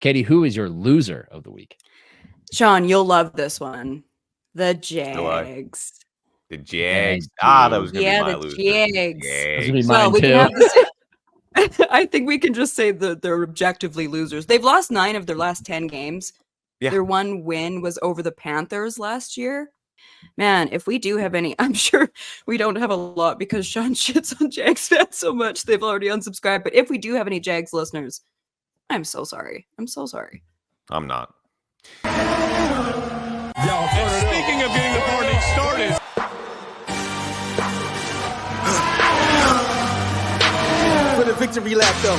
Katie, who is your loser of the week? Sean, you'll love this one. The Jags. The Jags. That was going to be my loser. Jags. That's gonna be mine we too. can have the I think we can just say that they're objectively losers. They've lost 9 of their last 10 games. Yeah. Their one win was over the Panthers last year. Man, if we do have any, I'm sure we don't have a lot because Sean shits on Jags fans so much they've already unsubscribed. But if we do have any Jags listeners, I'm so sorry. I'm so sorry. I'm not. And speaking of getting the party started. For the victory lap, though.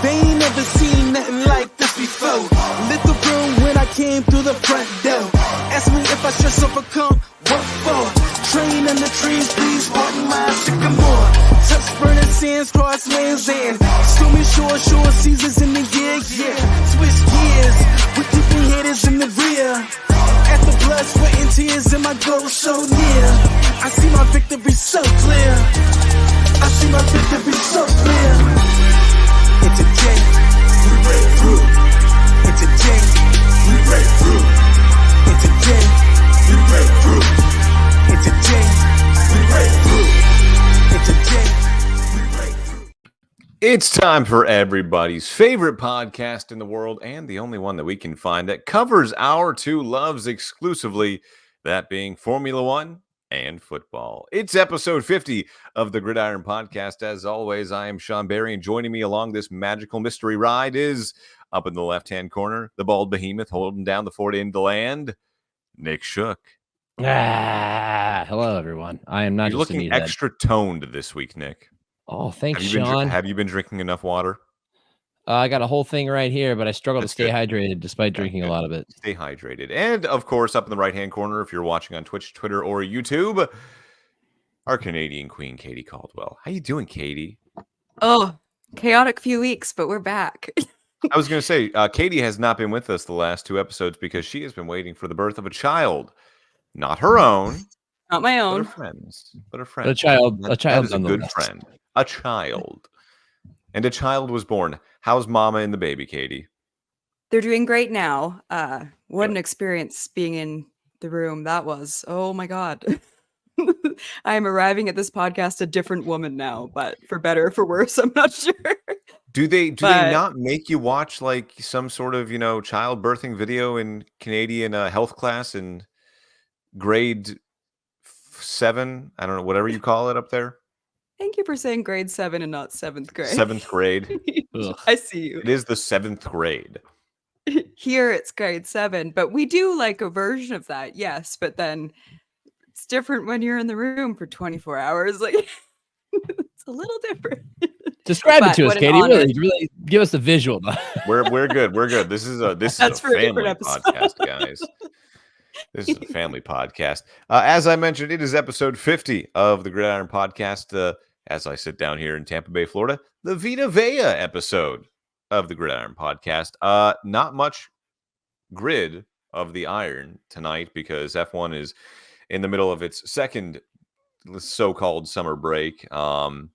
They ain't never seen nothing like this before. Lit the room when I came through the front door. Ask me if I stress overcome, what for? Train in the trees, please pardon my sycamore. Touch burning sands, cross lands, and stormy shore seasons in the year, yeah. Switch gears, with keeping haters in the rear. After blood, sweat, and tears, and my goal so near. I see my victory so clear. I see my victory so clear. It's a J, we break through. It's a J, we break through. It's a J, we break through. It's a J, we break through. It's a J, we break through. It's time for everybody's favorite podcast in the world and the only one that we can find that covers our two loves exclusively, that being Formula One and football. It's episode 50 of the Gridiron Podcast. As always, I am Sean Barie, and joining me along this magical mystery ride is, up in the left-hand corner, the bald behemoth holding down the fort in the land, Nick Shook. Hello, everyone. I am not You're just looking extra toned this week, Nick. Oh, thanks, Sean. Have you been drinking enough water? I got a whole thing right here, but I struggle to stay hydrated despite drinking a lot of it. Stay hydrated. And, of course, up in the right-hand corner, if you're watching on Twitch, Twitter, or YouTube, our Canadian queen, Katie Caldwell. How you doing, Katie? Oh, chaotic few weeks, but we're back. I was going to say, Katie has not been with us the last 2 episodes because she has been waiting for the birth of a child. Not her own. Not my But own. her friends. A child. A child is a good friend. A child. And a child was born. How's mama and the baby, Katie? They're doing great now. What an experience being in the room that was. Oh my God. I am arriving at this podcast a different woman now, but for better or for worse, I'm not sure. Do they not make you watch like some sort of, child birthing video in Canadian health class in grade 7? I don't know, whatever you call it up there. Thank you for saying grade 7 and not 7th grade. 7th grade. I see you. It is the 7th grade. Here it's grade 7, but we do like a version of that, yes. But then it's different when you're in the room for 24 hours. Like it's a little different. Describe it to us, Katie. Really give us the visual. We're good. We're good. This is a family podcast, guys. This is a family podcast. As I mentioned, it is episode 50 of the Gridiron Podcast. As I sit down here in Tampa Bay, Florida, the Vita Vea episode of the Gridiron Podcast. Not much grid of the iron tonight because F1 is in the middle of its second so-called summer break. So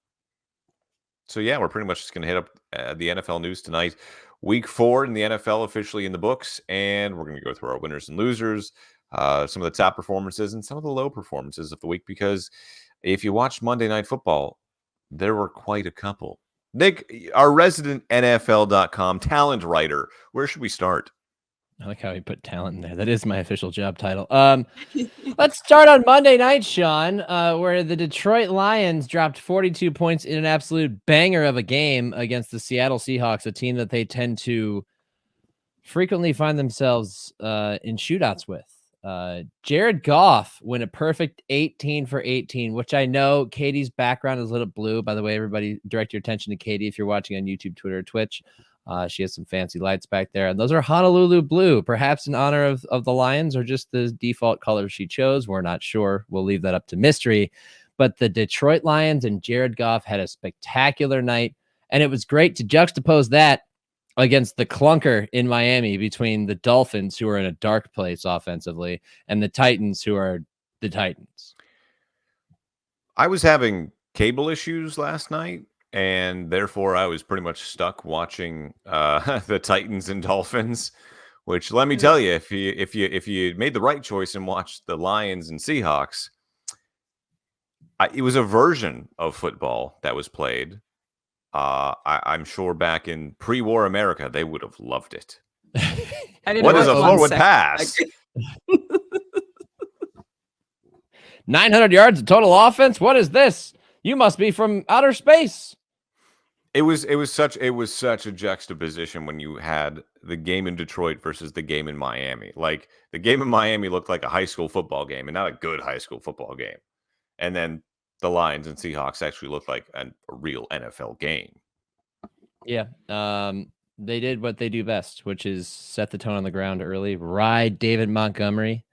yeah, we're pretty much just going to hit up the NFL news tonight. Week 4 in the NFL officially in the books, and we're going to go through our winners and losers, some of the top performances and some of the low performances of the week, because if you watched Monday Night Football, there were quite a couple. Nick, our resident NFL.com talent writer, where should we start? I like how he put talent in there. That is my official job title. Let's start on Monday night, Sean, where the Detroit Lions dropped 42 points in an absolute banger of a game against the Seattle Seahawks, a team that they tend to frequently find themselves in shootouts with. Jared Goff went a perfect 18 for 18, which I know Katie's background is lit up blue. By the way, everybody direct your attention to Katie if you're watching on YouTube, Twitter, or Twitch. She has some fancy lights back there, and those are Honolulu blue, perhaps in honor of the Lions or just the default color she chose. We're not sure. We'll leave that up to mystery. But the Detroit Lions and Jared Goff had a spectacular night, and it was great to juxtapose that against the clunker in Miami between the Dolphins, who are in a dark place offensively, and the Titans, who are the Titans. I was having cable issues last night, and therefore I was pretty much stuck watching the Titans and Dolphins. Which, let me tell you, if you made the right choice and watched the Lions and Seahawks, it was a version of football that was played. I'm sure back in pre-war America, they would have loved it. What is a forward pass? 900 yards of total offense. What is this? You must be from outer space. It was such a juxtaposition when you had the game in Detroit versus the game in Miami. Like, the game in Miami looked like a high school football game, and not a good high school football game. And then the Lions and Seahawks actually looked like a real NFL game. Yeah. They did what they do best, which is set the tone on the ground early, ride David Montgomery,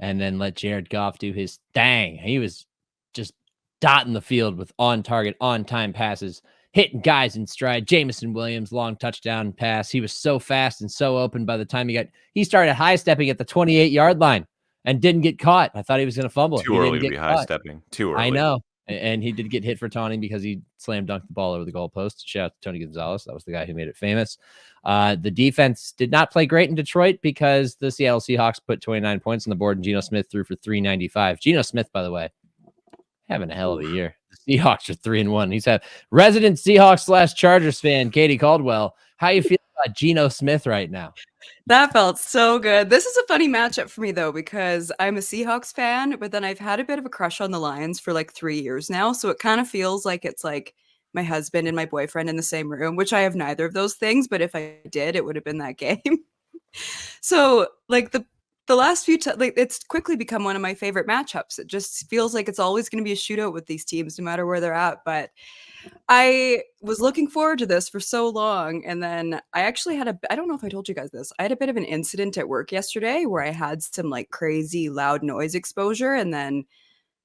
and then let Jared Goff do his thing. He was just dotting the field with on-target, on-time passes, hitting guys in stride. Jameson Williams, long touchdown pass. He was so fast and so open by the time he started high-stepping at the 28-yard line and didn't get caught. I thought he was going to fumble. Too early to be high-stepping. Too early. I know. And he did get hit for taunting because he slam dunked the ball over the goalpost. Shout out to Tony Gonzalez. That was the guy who made it famous. The defense did not play great in Detroit because the Seattle Seahawks put 29 points on the board, and Geno Smith threw for 395. Geno Smith, by the way, having a hell of a year. The Seahawks are 3-1. He's had resident Seahawks / Chargers fan, Katie Caldwell. How you feel about Geno Smith right now? That felt so good. This is a funny matchup for me, though, because I'm a Seahawks fan, but then I've had a bit of a crush on the Lions for like 3 years now. So it kind of feels like it's like my husband and my boyfriend in the same room, which I have neither of those things. But if I did, it would have been that game. So like the last few times, like, it's quickly become one of my favorite matchups. It just feels like it's always going to be a shootout with these teams, no matter where they're at. But I was looking forward to this for so long. And then I actually had I don't know if I told you guys this. I had a bit of an incident at work yesterday where I had some like crazy loud noise exposure. And then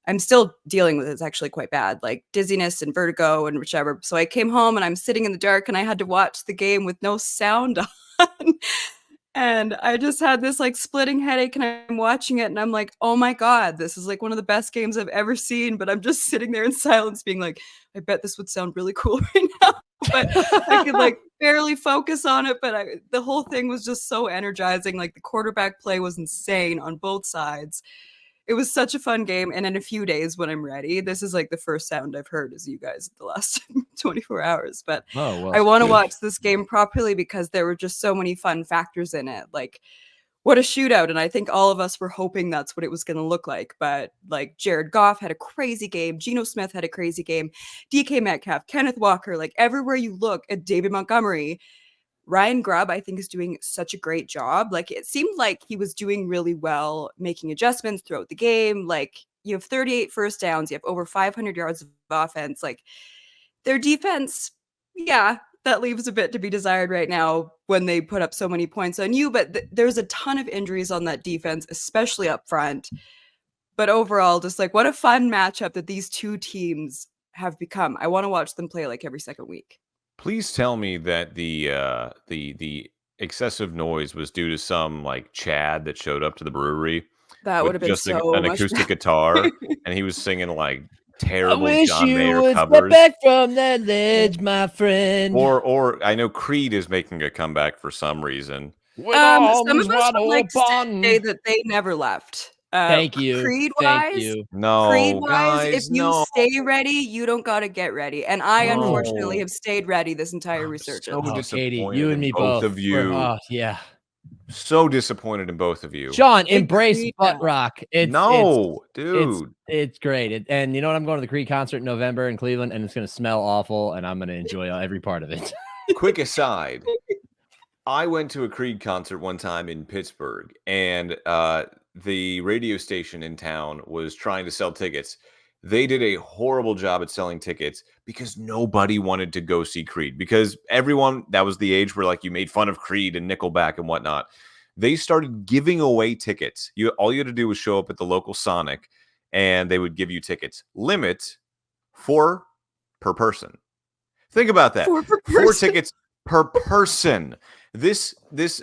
I'm still dealing with it. It's actually quite bad, like dizziness and vertigo and whichever. So I came home and I'm sitting in the dark and I had to watch the game with no sound on. And I just had this like splitting headache, and I'm watching it and I'm like, oh my God, this is like one of the best games I've ever seen. But I'm just sitting there in silence being like, I bet this would sound really cool right now. But I could like barely focus on it. But the whole thing was just so energizing. Like, the quarterback play was insane on both sides. It was such a fun game. And in a few days when I'm ready, this is like the first sound I've heard is you guys the last 24 hours. But I want to watch this game properly because there were just so many fun factors in it. Like, what a shootout. And I think all of us were hoping that's what it was going to look like. But like, Jared Goff had a crazy game. Geno Smith had a crazy game. DK Metcalf, Kenneth Walker, like everywhere you look at David Montgomery. Ryan Grubb, I think, is doing such a great job. Like, it seemed like he was doing really well, making adjustments throughout the game. Like, you have 38 first downs. You have over 500 yards of offense. Like, their defense, yeah, that leaves a bit to be desired right now when they put up so many points on you. But there's a ton of injuries on that defense, especially up front. But overall, just like, what a fun matchup that these two teams have become. I want to watch them play like every second week. Please tell me that the excessive noise was due to some like Chad that showed up to the brewery. That would have been just so an much acoustic guitar, and he was singing like terrible I wish John you Mayer would covers. step back from that ledge, my friend. Or I know Creed is making a comeback for some reason. Some of us would like to say that they never left. Thank you. Creed-wise, No, Creed-wise, guys, if you stay ready, you don't got to get ready. And I, unfortunately, have stayed ready this entire resurgence. So Katie, disappointed you and me in both of you. Yeah. So disappointed in both of you. Sean, embrace butt rock. Dude. It's great. And you know what? I'm going to the Creed concert in November in Cleveland, and it's going to smell awful, and I'm going to enjoy every part of it. Quick aside. I went to a Creed concert one time in Pittsburgh, and the radio station in town was trying to sell tickets. They did a horrible job at selling tickets because nobody wanted to go see Creed, because everyone, that was the age where like you made fun of Creed and Nickelback and whatnot. They started giving away tickets. All you had to do was show up at the local Sonic and they would give you tickets. Limit 4 per person. Think about that. 4 tickets per person. This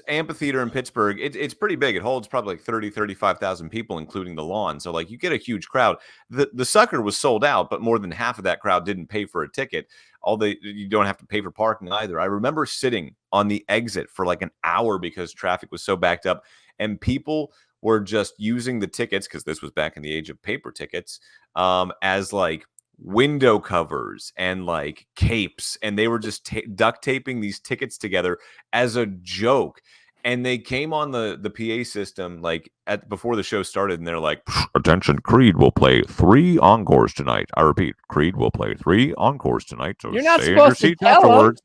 amphitheater in Pittsburgh, it's pretty big. It holds probably like 35,000 people, including the lawn. So like you get a huge crowd. The sucker was sold out, but more than half of that crowd didn't pay for a ticket. you don't have to pay for parking either. I remember sitting on the exit for like an hour because traffic was so backed up, and people were just using the tickets, because this was back in the age of paper tickets, as like window covers and like capes, and they were just duct taping these tickets together as a joke. And they came on the PA system like before the show started, and they're like, "Attention, Creed will play 3 encores tonight. I repeat, Creed will play 3 encores tonight. So you're not stay in your supposed to seats tell afterwards."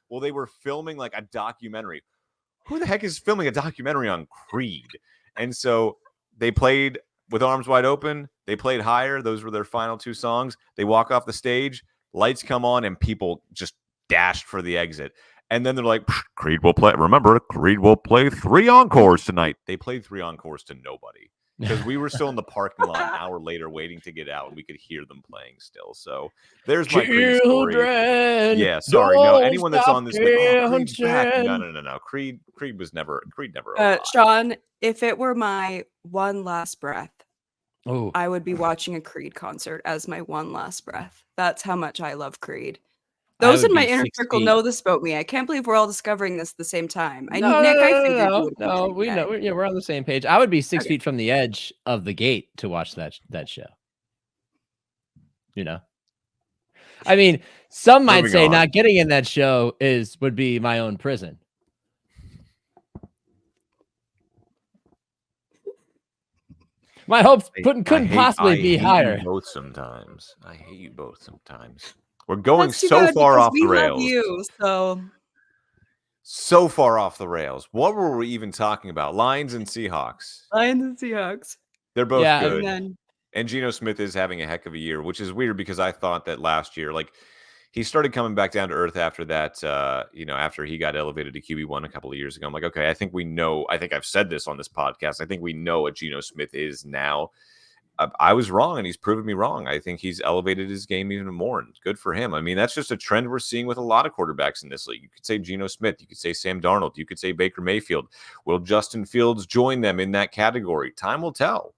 Well, they were filming like a documentary. Who the heck is filming a documentary on Creed? And so they played with Arms Wide Open. They played Higher. Those were their final 2 songs. They walk off the stage, lights come on, and people just dashed for the exit. And then they're like, "Creed will play. Remember, Creed will play 3 encores tonight." They played 3 encores to nobody because we were still in the parking lot an hour later waiting to get out, and we could hear them playing still. So there's my Creed story. Yeah, sorry. No, anyone that's on this, like, "Oh, Creed's back." No. Creed never. Sean, if it were my one last breath, Oh, I would be watching a Creed concert as my one last breath. That's how much I love Creed. Those in my inner circle know this about me. I can't believe we're all discovering this at the same time. No, we know. We're on the same page. I would be 6 feet from the edge of the gate to watch that show. You know, I mean, some might say not getting in that show would be my own prison. My hopes couldn't possibly be higher. I hate you both sometimes. We're going so far off the rails. So far off the rails. What were we even talking about? Lions and Seahawks. They're both good. And Geno Smith is having a heck of a year, which is weird because I thought that last year, like, he started coming back down to earth after that, after he got elevated to QB1 a couple of years ago. I'm like, okay, I think I've said this on this podcast. I think we know what Geno Smith is now. I was wrong, and he's proven me wrong. I think he's elevated his game even more, and good for him. I mean, that's just a trend we're seeing with a lot of quarterbacks in this league. You could say Geno Smith. You could say Sam Darnold. You could say Baker Mayfield. Will Justin Fields join them in that category? Time will tell.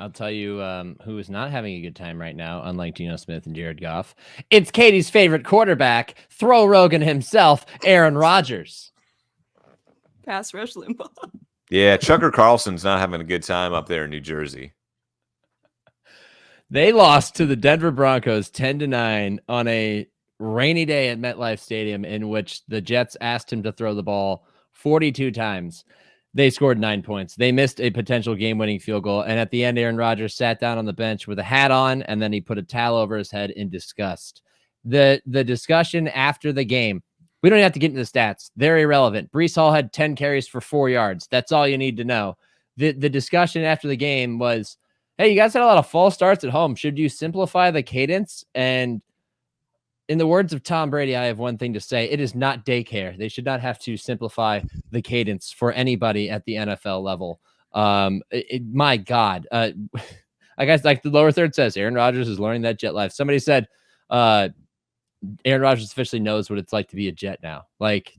I'll tell you who is not having a good time right now, unlike Geno Smith and Jared Goff. It's Katie's favorite quarterback, Throw Rogan himself, Aaron Rodgers. Pass rush Limbaugh. Yeah, Chucker Carlson's not having a good time up there in New Jersey. They lost to the Denver Broncos 10-9 on a rainy day at MetLife Stadium, in which the Jets asked him to throw the ball 42 times. They scored 9 points. They missed a potential game-winning field goal, and at the end, Aaron Rodgers sat down on the bench with a hat on, and then he put a towel over his head in disgust. The discussion after the game, we don't have to get into the stats. They're irrelevant. Breece Hall had 10 carries for 4 yards. That's all you need to know. The discussion after the game was, hey, you guys had a lot of false starts at home. Should you simplify the cadence? And in the words of Tom Brady, I have one thing to say. It is not daycare. They should not have to simplify the cadence for anybody at the NFL level. My God. I guess, like the lower third says, Aaron Rodgers is learning that jet life. Somebody said Aaron Rodgers officially knows what it's like to be a Jet now. Like,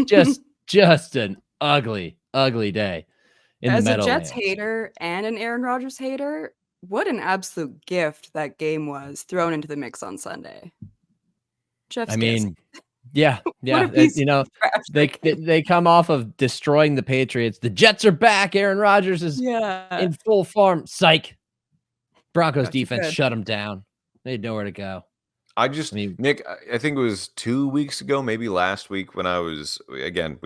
just an ugly, ugly day. As a Jets hater and an Aaron Rodgers hater, what an absolute gift that game was thrown into the mix on Sunday. Yeah. They come off of destroying the Patriots. The Jets are back. Aaron Rodgers is in full form. Psych. Broncos defense shut them down. They had nowhere to go. Nick, I think it was 2 weeks ago, maybe last week, when I was, again,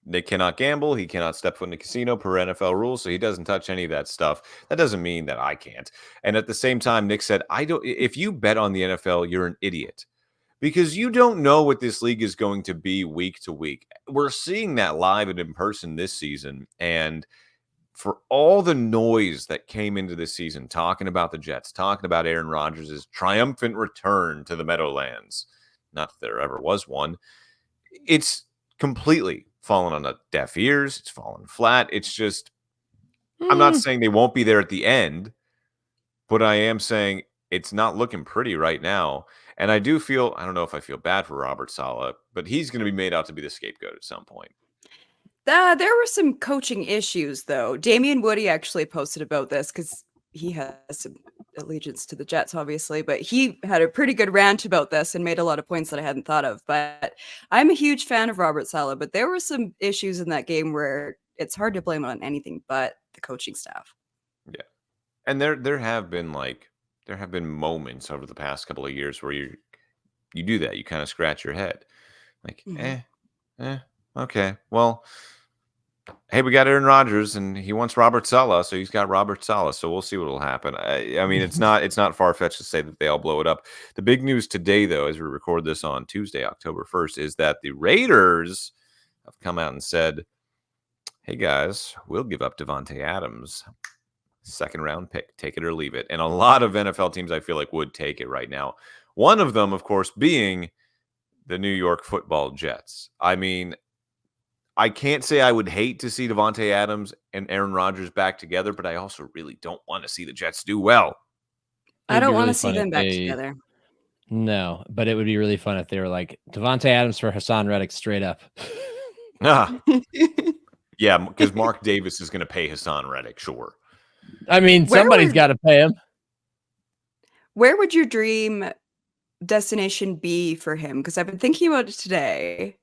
Nick cannot gamble. He cannot step foot in the casino per NFL rules, so he doesn't touch any of that stuff. That doesn't mean that I can't. And at the same time, Nick said, if you bet on the NFL, you're an idiot, because you don't know what this league is going to be week to week. We're seeing that live and in person this season. And for all the noise that came into this season, talking about the Jets, talking about Aaron Rodgers' triumphant return to the Meadowlands, not that there ever was one, it's completely fallen on deaf ears. It's fallen flat. It's just, I'm not saying they won't be there at the end, but I am saying it's not looking pretty right now. And I do feel, I don't know if I feel bad for Robert Saleh, but he's going to be made out to be the scapegoat at some point. There were some coaching issues, though. Damian Woody actually posted about this because he has allegiance to the Jets, obviously, but he had a pretty good rant about this and made a lot of points that I hadn't thought of. But I'm a huge fan of Robert Saleh, but there were some issues in that game where it's hard to blame it on anything but the coaching staff. Yeah. And there have been moments over the past couple of years where you do that. You kind of scratch your head. Like, okay. Well, hey, we got Aaron Rodgers, and he wants Robert Saleh, so he's got Robert Saleh. So we'll see what will happen. I mean, it's not far fetched to say that they all blow it up. The big news today, though, as we record this on Tuesday, October 1st, is that the Raiders have come out and said, "Hey guys, we'll give up Davante Adams, second round pick, take it or leave it." And a lot of NFL teams, I feel like, would take it right now. One of them, of course, being the New York Football Jets. I mean, I can't say I would hate to see Davante Adams and Aaron Rodgers back together, but I also really don't want to see the Jets do well. I don't want to see them back together. No, but it would be really fun if they were like Davante Adams for Hassan Reddick straight up. Yeah, because Mark Davis is going to pay Hassan Reddick, sure. I mean, somebody's got to pay him. Where would your dream destination be for him? Because I've been thinking about it today.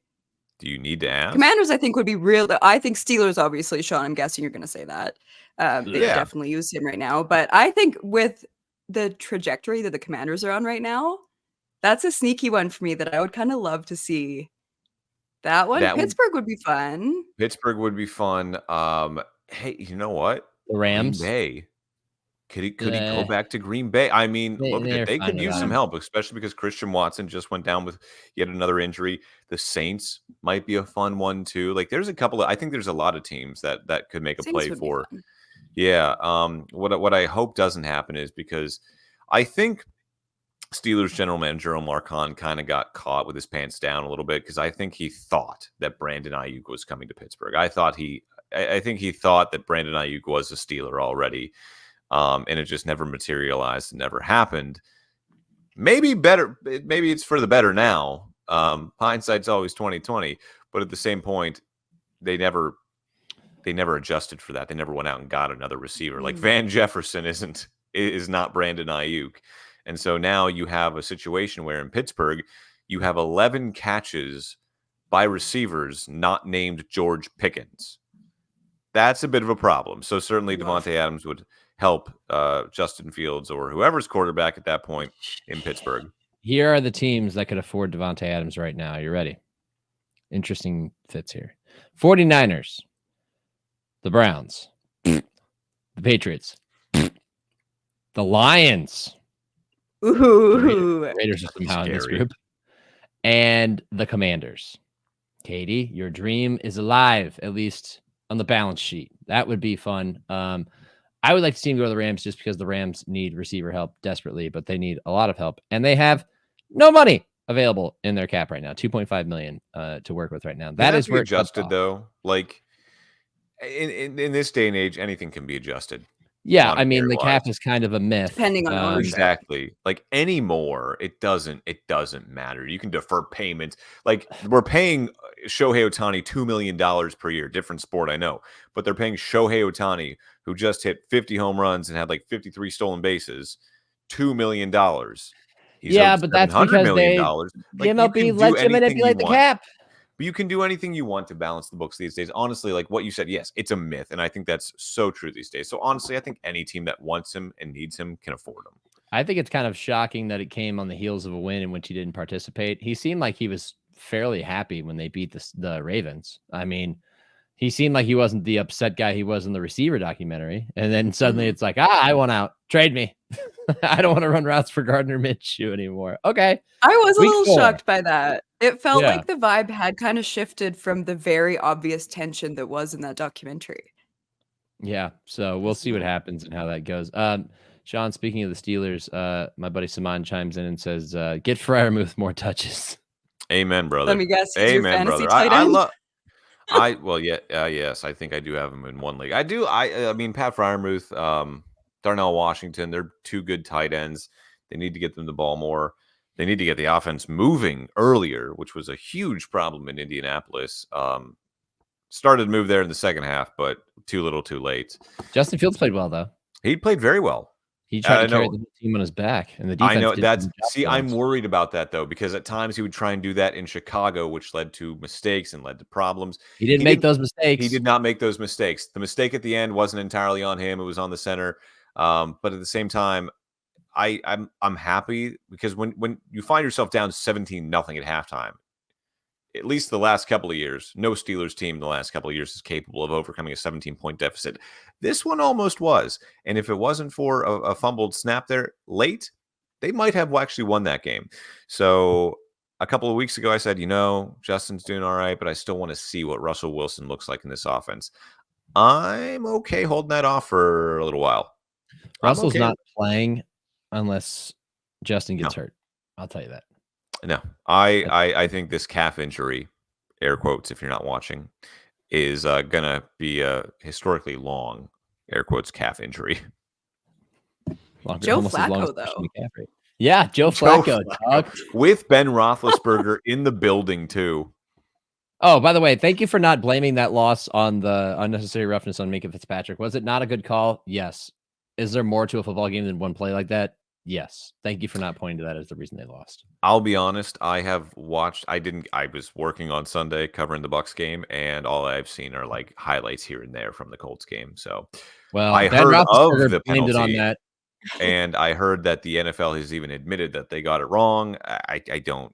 Do you need to ask? Commanders, I think, would be real. I think Steelers, obviously, Sean, I'm guessing you're going to say that. They definitely use him right now. But I think with the trajectory that the Commanders are on right now, that's a sneaky one for me that I would kind of love to see. That one. Pittsburgh would be fun. Pittsburgh would be fun. Hey, you know what? The Rams. Green Bay. Could he go back to Green Bay? I mean, look, they could use some help, especially because Christian Watson just went down with yet another injury. The Saints might be a fun one too. Like, there's a couple of, I think there's a lot of teams that could make a play for. Yeah. What I hope doesn't happen is, because I think Steelers general manager Omar Khan kind of got caught with his pants down a little bit, because I think he thought that Brandon Ayuk was coming to Pittsburgh. I think he thought that Brandon Ayuk was a Steeler already. And it just never materialized, never happened. Maybe it's for the better now. Hindsight's always 20/20, but at the same point, they never adjusted for that. They never went out and got another receiver. Like Van Jefferson is not Brandon Ayuk. And so now you have a situation where in Pittsburgh, you have 11 catches by receivers not named George Pickens. That's a bit of a problem. So certainly Davante Adams would help Justin Fields or whoever's quarterback at that point in Pittsburgh. Here are the teams that could afford Davante Adams right now. You ready? Interesting fits here. 49ers, the Browns, the Patriots, the Lions. Ooh. Raiders are somehow in this group. And the Commanders. Katie, your dream is alive, at least on the balance sheet. That would be fun. I would like to see him go to the Rams just because the Rams need receiver help desperately, but they need a lot of help. And they have no money available in their cap right now, $2.5 million to work with right now. That is where adjusted, though. Like in this day and age, anything can be adjusted. Yeah, I mean, the cap is kind of a myth. Depending on ownership. Exactly. Like anymore, it doesn't matter. You can defer payments. Like we're paying Shohei Ohtani $2 million per year. Different sport, I know. But they're paying Shohei Ohtani, who just hit 50 home runs and had like 53 stolen bases, $2 million. But that's because the MLB lets you manipulate the cap. But you can do anything you want to balance the books these days. Honestly, like what you said, yes, it's a myth. And I think that's so true these days. So honestly, I think any team that wants him and needs him can afford him. I think it's kind of shocking that it came on the heels of a win in which he didn't participate. He seemed like he was fairly happy when they beat the Ravens. I mean, he seemed like he wasn't the upset guy he was in the receiver documentary. And then suddenly it's like, I want out. Trade me. I don't want to run routes for Gardner Minshew anymore. Okay. I was a little shocked by that. It felt like the vibe had kind of shifted from the very obvious tension that was in that documentary. Yeah. So we'll see what happens and how that goes. Sean, speaking of the Steelers, my buddy Saman chimes in and says, get Freiermuth more touches. Amen, brother. Let me guess. Amen, brother. Yes, I think I do have him in one league. I mean, Pat Freiermuth, Darnell Washington, they're two good tight ends. They need to get them the ball more. They need to get the offense moving earlier, which was a huge problem in Indianapolis. Started to move there in the second half, but too little too late. Justin Fields played well, though. He played very well. He tried to carry the team on his back, and the defense. I know I'm worried about that though, because at times he would try and do that in Chicago, which led to mistakes and led to problems. He didn't make those mistakes. He did not make those mistakes. The mistake at the end wasn't entirely on him; it was on the center. But at the same time, I'm happy because when you find yourself down 17-0 at halftime, at least the last couple of years, no Steelers team in the last couple of years is capable of overcoming a 17-point deficit. This one almost was. And if it wasn't for a fumbled snap there late, they might have actually won that game. So a couple of weeks ago, I said, Justin's doing all right, but I still want to see what Russell Wilson looks like in this offense. I'm okay holding that off for a little while. Russell's not playing unless Justin gets hurt. I'll tell you that. No, I think this calf injury, air quotes if you're not watching, is gonna be a historically long, air quotes, calf injury. Joe Flacco, though. Yeah, Joe Flacco. With Ben Roethlisberger in the building too. Oh, by the way, thank you for not blaming that loss on the unnecessary roughness on Minka Fitzpatrick. Was it not a good call? Yes. Is there more to a football game than one play like that? Yes. Thank you for not pointing to that as the reason they lost. I'll be honest. I have watched. I was working on Sunday covering the Bucs game, and all I've seen are like highlights here and there from the Colts game. So, well, I heard of the penalty on that, and I heard that the NFL has even admitted that they got it wrong. I don't.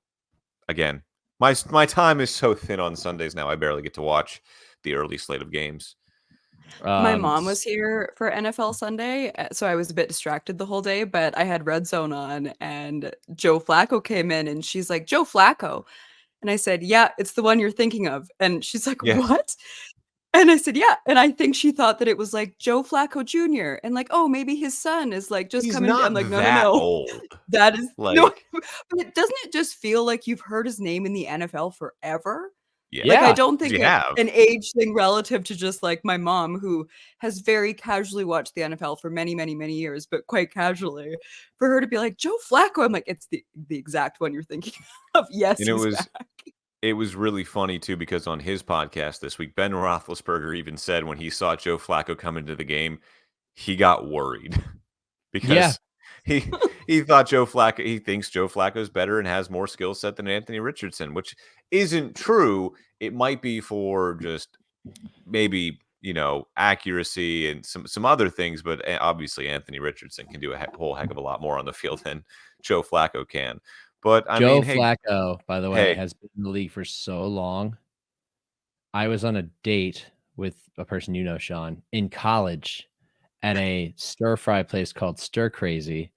Again, my time is so thin on Sundays now. I barely get to watch the early slate of games. My mom was here for NFL Sunday, so I was a bit distracted the whole day, but I had Red Zone on, and Joe Flacco came in, and she's like, Joe Flacco. And I said, yeah, it's the one you're thinking of. And she's like, what? And I said, yeah. And I think she thought that it was like Joe Flacco Jr. And like, oh, maybe his son is like just coming. I'm like, no. Old. That is like, no. But doesn't it just feel like you've heard his name in the NFL forever? Yeah. Like, I don't think it's an age thing relative to just like my mom, who has very casually watched the NFL for many, many, many years, but quite casually, for her to be like, Joe Flacco, I'm like, it's the exact one you're thinking of. Yes, it was really funny too, because on his podcast this week, Ben Roethlisberger even said when he saw Joe Flacco come into the game, he got worried because he thought he thinks Joe Flacco is better and has more skill set than Anthony Richardson, which isn't true. It might be for just maybe, accuracy and some other things, but obviously Anthony Richardson can do a whole heck of a lot more on the field than Joe Flacco can. But Joe Flacco, by the way, has been in the league for so long. I was on a date with a person Sean, in college at a stir-fry place called Stir Crazy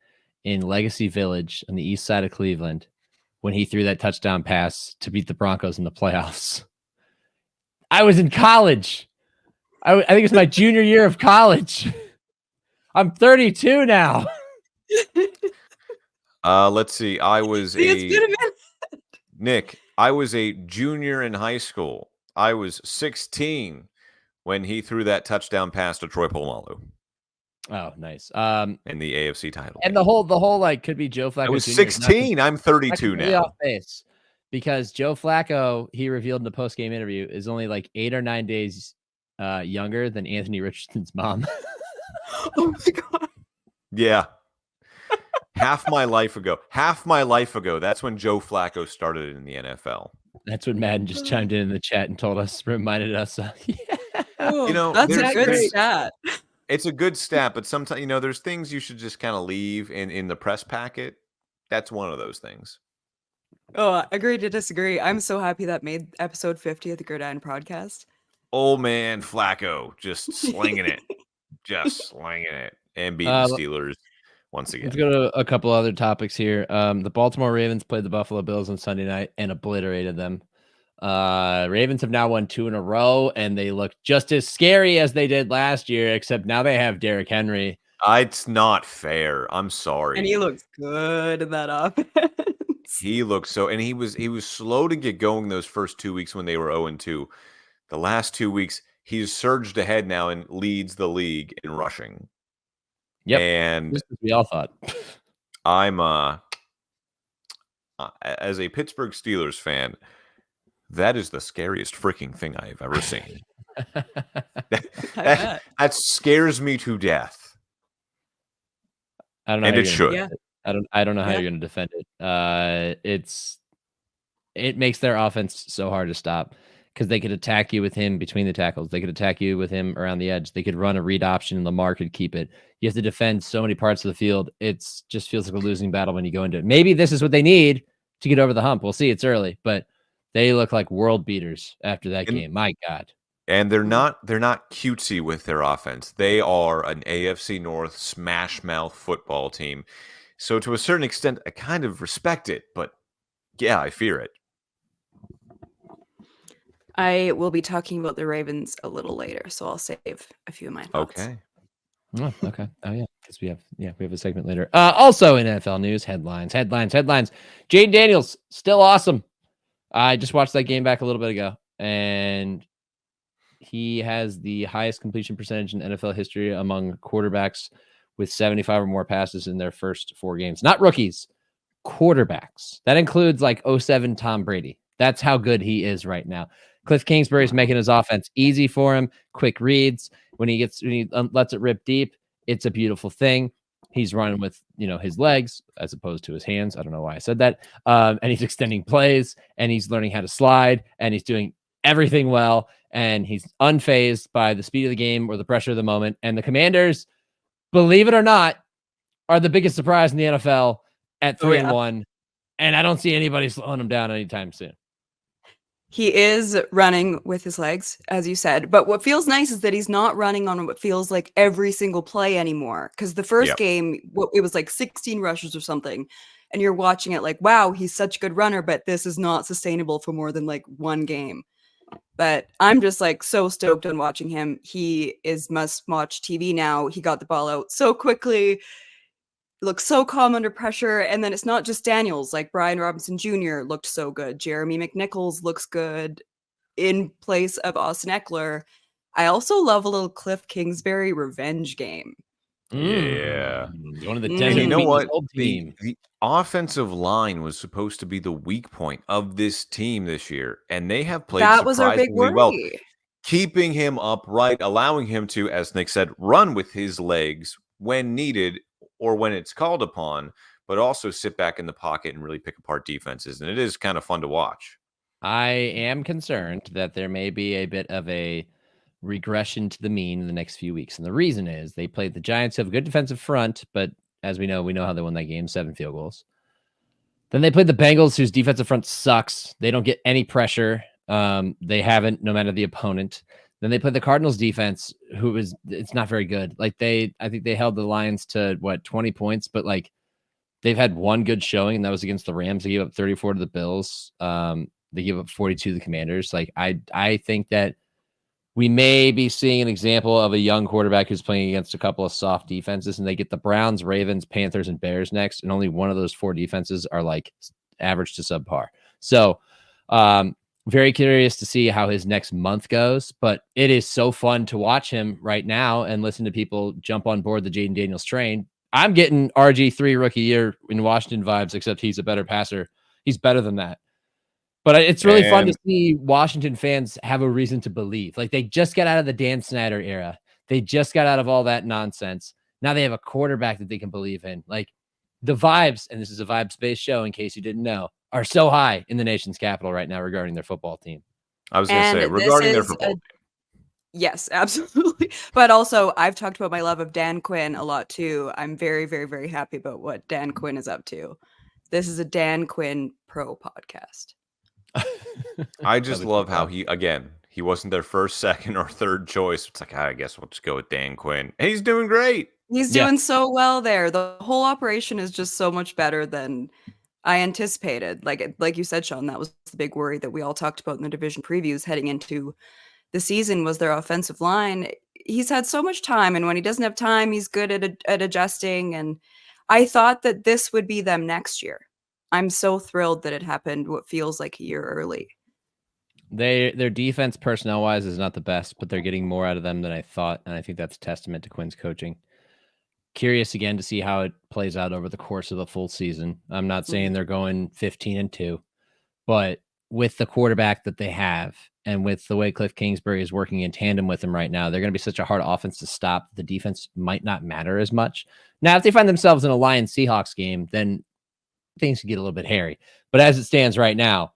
in Legacy Village on the east side of Cleveland when he threw that touchdown pass to beat the Broncos in the playoffs. I was in college. I think it's my junior year of college. I'm 32 now. Let's see. I was Nick. I was a junior in high school. I was 16 when he threw that touchdown pass to Troy Polamalu. Oh, nice. In the AFC title. And the whole like could be Joe Flacco. I was 16. I'm 32 now. Off base because Joe Flacco, he revealed in the post-game interview, is only like 8 or 9 days younger than Anthony Richardson's mom. Oh my god. Yeah. Half my life ago. That's when Joe Flacco started in the NFL. That's what Madden just chimed in the chat and reminded us. That's a good stat. It's a good stat, but sometimes, there's things you should just kind of leave in the press packet. That's one of those things. Oh, agree to disagree. I'm so happy that made episode 50 of the Gridiron podcast. Old man Flacco just slinging it. And beating the Steelers once again. Let's go to a couple other topics here. The Baltimore Ravens played the Buffalo Bills on Sunday night and obliterated them. Ravens have now won 2 in a row, and they look just as scary as they did last year, except now they have Derrick Henry. It's not fair. I'm sorry. And he looks good in that offense. He looks and he was slow to get going those first 2 weeks when they were 0-2. The last 2 weeks, he's surged ahead now and leads the league in rushing. Yep. And just as we all thought. I'm as a Pittsburgh Steelers fan, that is the scariest freaking thing I've ever seen. that scares me to death. I don't know. And how it you're should. gonna defend it. I don't know how you're going to defend it. It makes their offense so hard to stop because they could attack you with him between the tackles. They could attack you with him around the edge. They could run a read option and Lamar could keep it. You have to defend so many parts of the field. It's just feels like a losing battle when you go into it. Maybe this is what they need to get over the hump. We'll see. It's early, but they look like world beaters after that game. My God. And they're not cutesy with their offense. They are an AFC North smash mouth football team. So to a certain extent, I kind of respect it, but yeah, I fear it. I will be talking about the Ravens a little later, so I'll save a few of my thoughts. Okay. Oh, okay. Oh yeah, because we have a segment later. Also in NFL news, headlines. Jayden Daniels still awesome. I just watched that game back a little bit ago, and he has the highest completion percentage in NFL history among quarterbacks with 75 or more passes in their first 4 games. Not rookies, quarterbacks. That includes like 07 Tom Brady. That's how good he is right now. Cliff Kingsbury's making his offense easy for him. Quick reads. When he lets it rip deep, it's a beautiful thing. He's running with, his legs as opposed to his hands. I don't know why I said that. And he's extending plays, and he's learning how to slide, and he's doing everything well, and he's unfazed by the speed of the game or the pressure of the moment. And the Commanders, believe it or not, are the biggest surprise in the NFL at 3-1. And I don't see anybody slowing him down anytime soon. He is running with his legs, as you said. But what feels nice is that he's not running on what feels like every single play anymore. Because the first game, it was like 16 rushes or something. And you're watching it like, wow, he's such a good runner, but this is not sustainable for more than like one game. But I'm just like so stoked on watching him. He is must-watch TV now. He got the ball out so quickly. Looks so calm under pressure. And then it's not just Daniels, like Brian Robinson Jr. looked so good. Jeremy McNichols looks good in place of Austin Eckler. I also love a little Cliff Kingsbury revenge game. Yeah. One of the And you know what? Team. The offensive line was supposed to be the weak point of this team this year, and they have played That was our big surprisingly worry. well, keeping him upright, allowing him to, as Nick said, run with his legs when needed or when it's called upon, but also sit back in the pocket and really pick apart defenses. And it is kind of fun to watch. I am concerned that there may be a bit of a regression to the mean in the next few weeks. And the reason is they played the Giants, who have a good defensive front, but as we know how they won that game, 7 field goals. Then they played the Bengals, whose defensive front sucks. They don't get any pressure. They haven't, no matter the opponent. Then they played the Cardinals defense, it's not very good. Like I think they held the Lions to 20 points, but like they've had one good showing, and that was against the Rams. They gave up 34 to the Bills. They gave up 42 to the Commanders. Like I think that we may be seeing an example of a young quarterback who's playing against a couple of soft defenses, and they get the Browns, Ravens, Panthers, and Bears next, and only one of those 4 defenses are like average to subpar. So, very curious to see how his next month goes, but it is so fun to watch him right now and listen to people jump on board the Jayden Daniels train. I'm getting RG3 rookie year in Washington vibes, except he's a better passer. He's better than that. But it's really fun to see Washington fans have a reason to believe. Like, they just got out of the Dan Snyder era. They just got out of all that nonsense. Now they have a quarterback that they can believe in. Like, the vibes, and this is a vibes-based show in case you didn't know, are so high in the nation's capital right now regarding their football team. I was going to say, regarding their football team. Yes, absolutely. But also, I've talked about my love of Dan Quinn a lot too. I'm very, very, very happy about what Dan Quinn is up to. This is a Dan Quinn pro podcast. I just love how he wasn't their first, second, or third choice. It's like, I guess we'll just go with Dan Quinn. And he's doing great. He's doing so well there. The whole operation is just so much better than I anticipated. Like you said, Sean, that was the big worry that we all talked about in the division previews heading into the season was their offensive line. He's had so much time, and when he doesn't have time, he's good at adjusting. And I thought that this would be them next year. I'm so thrilled that it happened what feels like a year early. Their defense personnel wise is not the best, but they're getting more out of them than I thought. And I think that's a testament to Quinn's coaching. Curious again to see how it plays out over the course of the full season. I'm not saying they're going 15-2, but with the quarterback that they have and with the way Cliff Kingsbury is working in tandem with him right now, they're going to be such a hard offense to stop. The defense might not matter as much. Now, if they find themselves in a Lions Seahawks game, then things can get a little bit hairy. But as it stands right now,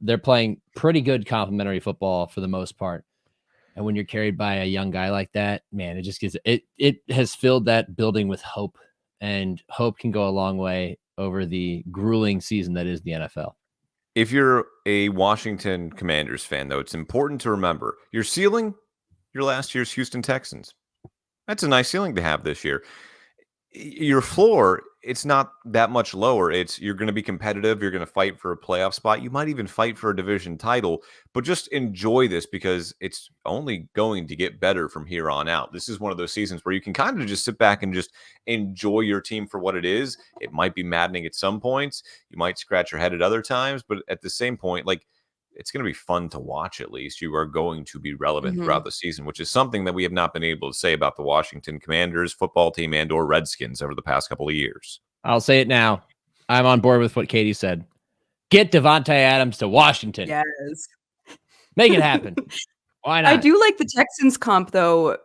they're playing pretty good complementary football for the most part. And when you're carried by a young guy like that, man, it just gives it has filled that building with hope, and hope can go a long way over the grueling season that is the NFL. If you're a Washington Commanders fan, though, it's important to remember your ceiling, your last year's Houston Texans. That's a nice ceiling to have this year. Your floor, it's not that much lower. It's you're going to be competitive. You're going to fight for a playoff spot. You might even fight for a division title, but just enjoy this because it's only going to get better from here on out. This is one of those seasons where you can kind of just sit back and just enjoy your team for what it is. It might be maddening at some points. You might scratch your head at other times, but at the same point, like, it's going to be fun to watch. At least you are going to be relevant throughout the season, which is something that we have not been able to say about the Washington Commanders football team and or Redskins over the past couple of years. I'll say it now. I'm on board with what Katie said. Get Devontae Adams to Washington. Yes. Make it happen. Why not? I do like the Texans comp, though,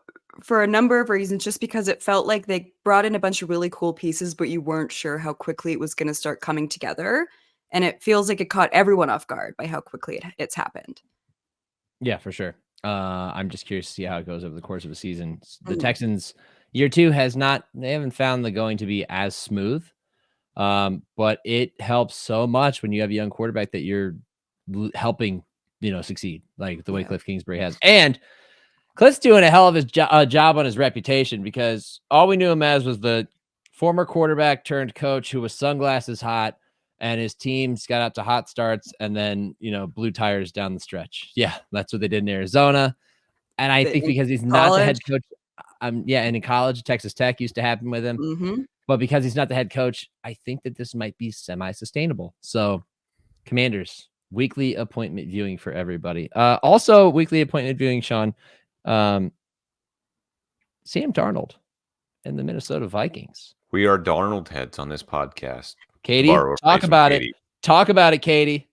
for a number of reasons, just because it felt like they brought in a bunch of really cool pieces, but you weren't sure how quickly it was going to start coming together. And it feels like it caught everyone off guard by how quickly it's happened. Yeah, for sure. I'm just curious to see how it goes over the course of the season. The Texans, year 2 they haven't found the going to be as smooth. But it helps so much when you have a young quarterback that you're helping, succeed, like the way Cliff Kingsbury has. And Cliff's doing a hell of his job on his reputation, because all we knew him as was the former quarterback turned coach who was sunglasses hot, and his teams got out to hot starts and then, blew tires down the stretch. Yeah, that's what they did in Arizona. And I think because he's not the head coach, and in college, Texas Tech used to happen with him. Mm-hmm. But because he's not the head coach, I think that this might be semi-sustainable. So, Commanders, weekly appointment viewing for everybody. Also, weekly appointment viewing, Sean, Sam Darnold and the Minnesota Vikings. We are Darnold heads on this podcast. Katie, talk about it. Talk about it, Katie.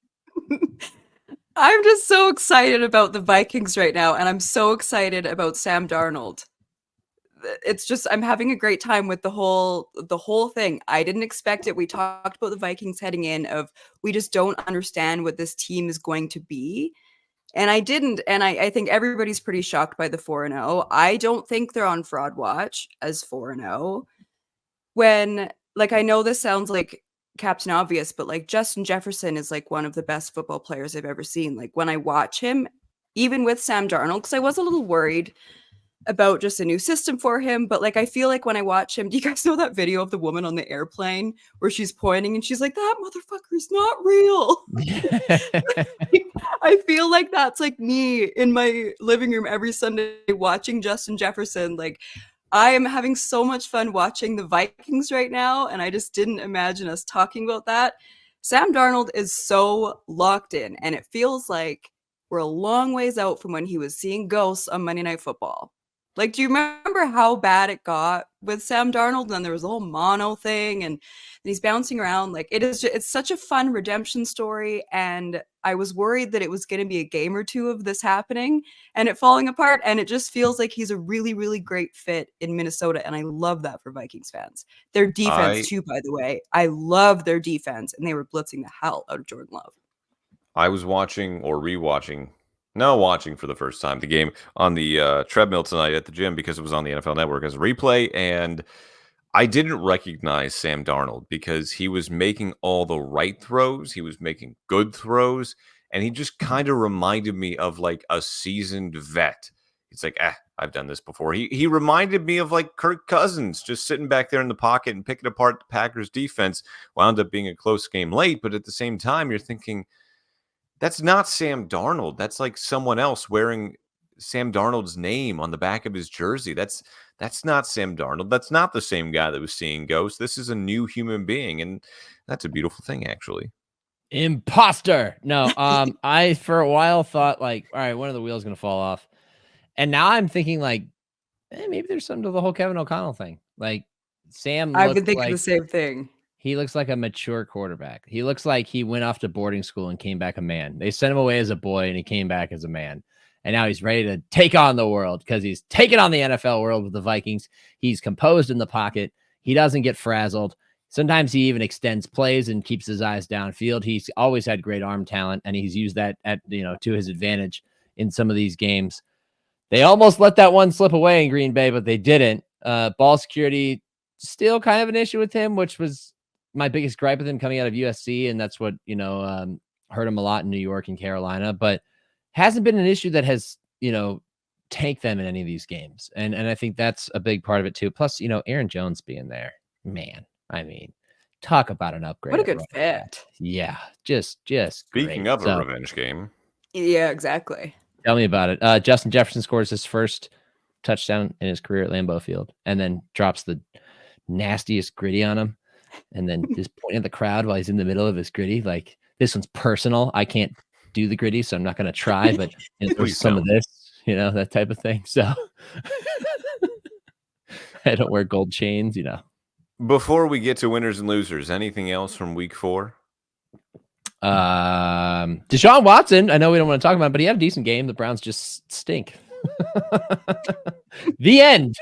I'm just so excited about the Vikings right now, and I'm so excited about Sam Darnold. It's just, I'm having a great time with the whole thing. I didn't expect it. We talked about the Vikings heading in of, we just don't understand what this team is going to be. And I didn't. And I think everybody's pretty shocked by the 4-0. I don't think they're on fraud watch as 4-0. When, I know this sounds like Captain Obvious, but Justin Jefferson is one of the best football players I've ever seen. When I watch him, even with Sam Darnold, because I was a little worried about just a new system for him, but I feel like when I watch him, do you guys know that video of the woman on the airplane where she's pointing and she's like, that motherfucker's not real? I feel like that's me in my living room every Sunday watching Justin Jefferson. I am having so much fun watching the Vikings right now, and I just didn't imagine us talking about that. Sam Darnold is so locked in, and it feels like we're a long ways out from when he was seeing ghosts on Monday Night Football. Do you remember how bad it got with Sam Darnold? And then there was the whole mono thing, and he's bouncing around. It's such a fun redemption story, and I was worried that it was going to be a game or two of this happening and it falling apart, and it just feels like he's a really, really great fit in Minnesota, and I love that for Vikings fans. Their defense, too, by the way. I love their defense, and they were blitzing the hell out of Jordan Love. I was watching for the first time the game on the treadmill tonight at the gym because it was on the NFL Network as a replay, and I didn't recognize Sam Darnold because he was making all the right throws. He was making good throws, and he just kind of reminded me of a seasoned vet. It's I've done this before. He reminded me of Kirk Cousins, just sitting back there in the pocket and picking apart the Packers defense. Wound up being a close game late, but at the same time, you're thinking, that's not Sam Darnold. That's someone else wearing Sam Darnold's name on the back of his jersey. That's not Sam Darnold. That's not the same guy that was seeing ghosts. This is a new human being, and that's a beautiful thing, actually. Imposter. No, I for a while thought all right, one of the wheels going to fall off, and now I'm thinking maybe there's something to the whole Kevin O'Connell thing. Sam, I've been thinking the same thing. He looks like a mature quarterback. He looks like he went off to boarding school and came back a man. They sent him away as a boy and he came back as a man. And now he's ready to take on the world because he's taken on the NFL world with the Vikings. He's composed in the pocket. He doesn't get frazzled. Sometimes he even extends plays and keeps his eyes downfield. He's always had great arm talent, and he's used that to his advantage in some of these games. They almost let that one slip away in Green Bay, but they didn't. Ball security, still kind of an issue with him, which was my biggest gripe with him coming out of USC, and that's what hurt him a lot in New York and Carolina, but hasn't been an issue that has tanked them in any of these games, and I think that's a big part of it too. Plus, Aaron Jones being there, man. I mean, talk about an upgrade. What a good fit. Yeah, just Speaking great. of a revenge game. Yeah, exactly. Tell me about it. Justin Jefferson scores his first touchdown in his career at Lambeau Field and then drops the nastiest gritty on him and then just pointing at the crowd while he's in the middle of his gritty. Like, this one's personal. I can't do the gritty, so I'm not going to try, but there's some of this, that type of thing. So I don't wear gold chains, Before we get to winners and losers, anything else from week 4? Deshaun Watson, I know we don't want to talk about it, but he had a decent game. The Browns just stink. The end.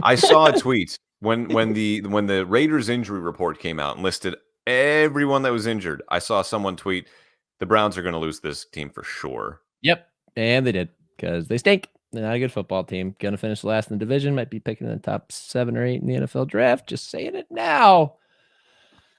I saw a tweet when the Raiders injury report came out and listed everyone that was injured. I saw someone tweet, the Browns are going to lose this team for sure. Yep. And they did, because they stink. They're not a good football team. Going to finish last in the division. Might be picking in the top 7 or 8 in the NFL draft. Just saying it now.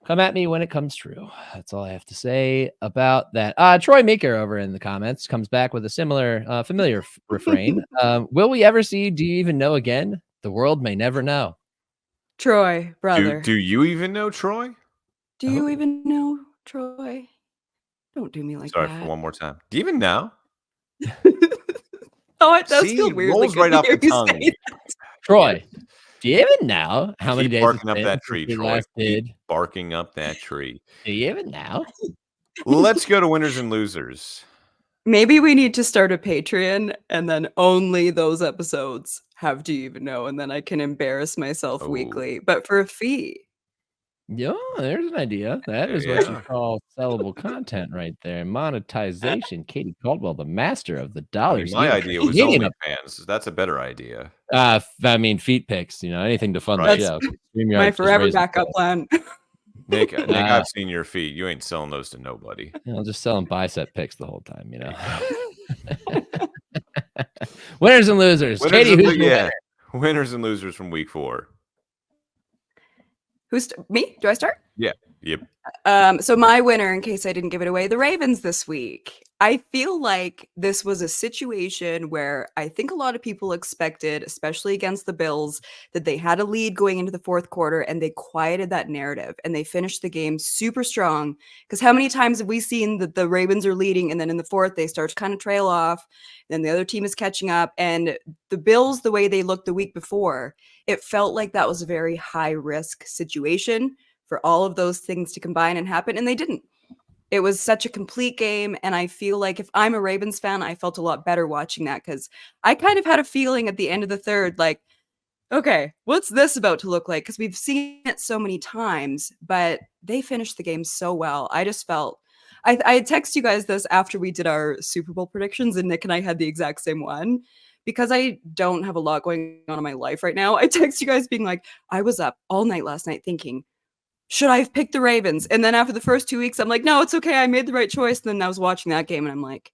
Come at me when it comes true. That's all I have to say about that. Troy Meeker over in the comments comes back with a similar, familiar refrain. Will we ever see Do You Even Know again? The world may never know. Troy, brother. Do you even know Troy? Do you even know Troy? Don't do me like Sorry that. for one more time. Do you even know? Oh, it does feel weird. Rolls right off the tongue. Troy, do you even know how many days barking up that tree, Troy. Keep barking up that tree. Do you even know? Let's go to winners and losers. Maybe we need to start a Patreon and then only those episodes have Do You Even Know, and then I can embarrass myself weekly, but for a fee. Yeah, there's an idea. That is what you call sellable content right there. Monetization. Katie Caldwell, the master of the dollars. My idea was OnlyFans. That's a better idea. Feet pics, anything to fund the show. My forever backup plan. Nick, I've seen your feet. You ain't selling those to nobody. I'll just sell them bicep pics the whole time, Winners and losers. Katie, who's winner? Winners and losers from week 4. Who's me? Do I start? Yeah. Yep. So my winner, in case I didn't give it away, the Ravens this week. I feel like this was a situation where I think a lot of people expected, especially against the Bills, that they had a lead going into the fourth quarter and they quieted that narrative and they finished the game super strong. Because how many times have we seen that the Ravens are leading and then in the fourth they start to kind of trail off, then the other team is catching up, and the Bills, the way they looked the week before, it felt like that was a very high risk situation for all of those things to combine and happen, and they didn't. It was such a complete game, and I feel like if I'm a Ravens fan, I felt a lot better watching that, because I kind of had a feeling at the end of the third, like, okay, what's this about to look like? Because we've seen it so many times, but they finished the game so well. I just felt, I texted you guys this after we did our Super Bowl predictions, and Nick and I had the exact same one. Because I don't have a lot going on in my life right now, I text you guys being like, I was up all night last night thinking, should I have picked the Ravens? And then after the first 2 weeks, I'm like, no, it's okay. I made the right choice. And then I was watching that game and I'm like,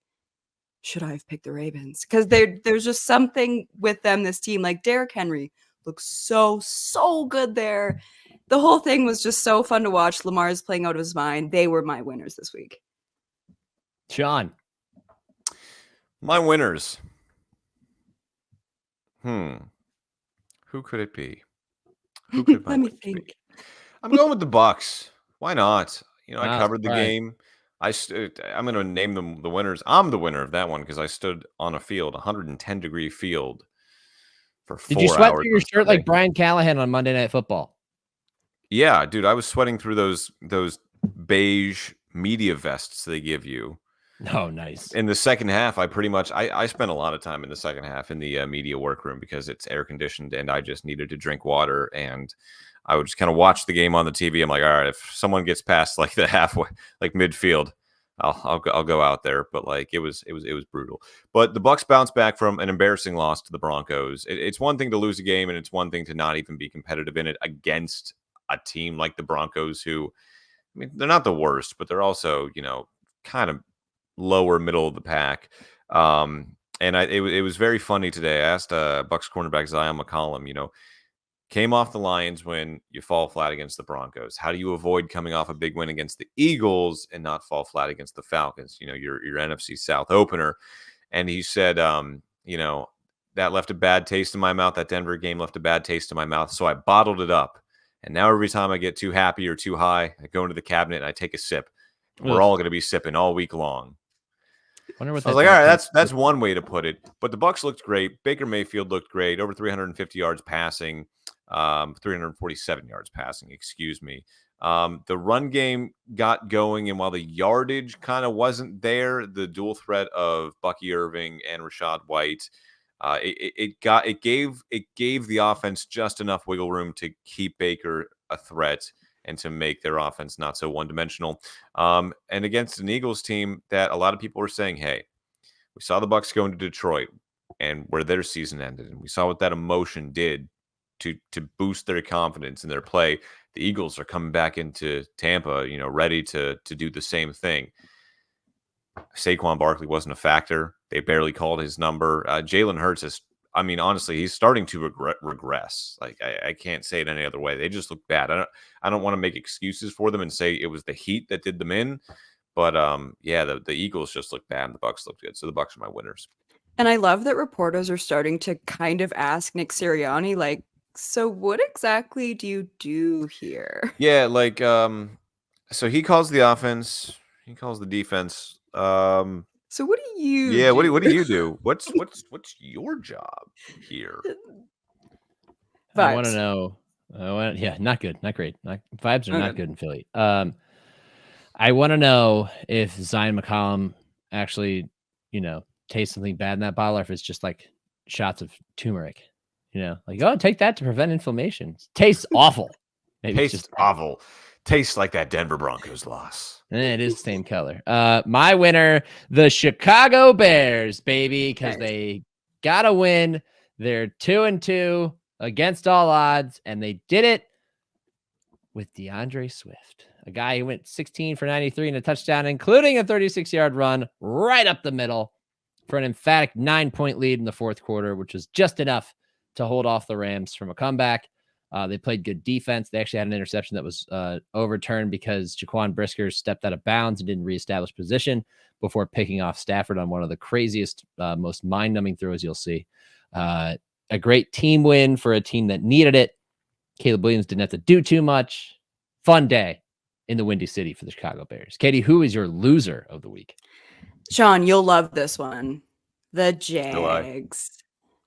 should I have picked the Ravens? Because there's just something with them, this team. Like Derrick Henry looks so good there. The whole thing was just so fun to watch. Lamar's playing out of his mind. They were my winners this week. Sean. My winners. Who could it be? Let me think. I'm going with the Bucks. Why not? I covered the right. game. I'm going to name them the winners. I'm the winner of that one because I stood on a field, 110-degree field, for 4 hours. Did you sweat through your shirt like Brian Callahan on Monday Night Football? Yeah, dude, I was sweating through those beige media vests they give you. Oh, nice. In the second half, I spent a lot of time in the second half in the media workroom because it's air conditioned and I just needed to drink water. And I would just kind of watch the game on the TV. I'm like, all right, if someone gets past like the halfway, like midfield, I'll go out there. But like it was brutal. But the Bucs bounced back from an embarrassing loss to the Broncos. It's one thing to lose a game, and it's one thing to not even be competitive in it against a team like the Broncos, who, I mean, they're not the worst, but they're also, kind of lower middle of the pack. And it was very funny today. I asked Bucs cornerback Zion McCollum, came off the Lions when you fall flat against the Broncos. How do you avoid coming off a big win against the Eagles and not fall flat against the Falcons? Your NFC South opener. And he said, that left a bad taste in my mouth. That Denver game left a bad taste in my mouth. So I bottled it up. And now every time I get too happy or too high, I go into the cabinet and I take a sip. We're all going to be sipping all week long. Wonder what I was like, all right, that's one way to put it. But the Bucs looked great. Baker Mayfield looked great. Over 350 yards passing, 347 yards passing, excuse me. The run game got going, and while the yardage kind of wasn't there, the dual threat of Bucky Irving and Rashad White, it gave the offense just enough wiggle room to keep Baker a threat and to make their offense not so one-dimensional. And against an Eagles team that a lot of people were saying, hey, we saw the Bucs go into Detroit and where their season ended, and we saw what that emotion did to boost their confidence in their play. The Eagles are coming back into Tampa, ready to do the same thing. Saquon Barkley wasn't a factor. They barely called his number. Jalen Hurts is, honestly, he's starting to regress. Like I can't say it any other way. They just look bad. I don't want to make excuses for them and say it was the heat that did them in, but the Eagles just looked bad and the Bucs looked good. So the Bucs are my winners. And I love that reporters are starting to kind of ask Nick Sirianni, like, so what exactly do you do here? Yeah, like so he calls the offense, he calls the defense. So what do you? Yeah, do? what do you do? What's your job here? Vibes. I want to know. Not good, not great. Vibes are not good in Philly. I want to know if Zion McCollum actually, tastes something bad in that bottle, or if it's just like shots of turmeric. Take that to prevent inflammation. Tastes awful. Maybe Tastes just awful. Tastes like that Denver Broncos loss. It is the same color. My winner, the Chicago Bears, baby, because they got to win. They're 2-2 against all odds, and they did it with DeAndre Swift, a guy who went 16 for 93 and a touchdown, including a 36-yard run right up the middle for an emphatic 9-point lead in the fourth quarter, which was just enough to hold off the Rams from a comeback. They played good defense. They actually had an interception that was overturned because Jaquan Brisker stepped out of bounds and didn't reestablish position before picking off Stafford on one of the craziest, most mind-numbing throws you'll see. A great team win for a team that needed it. Caleb Williams didn't have to do too much. Fun day in the Windy City for the Chicago Bears. Katie, who is your loser of the week? Sean, you'll love this one. The Jags.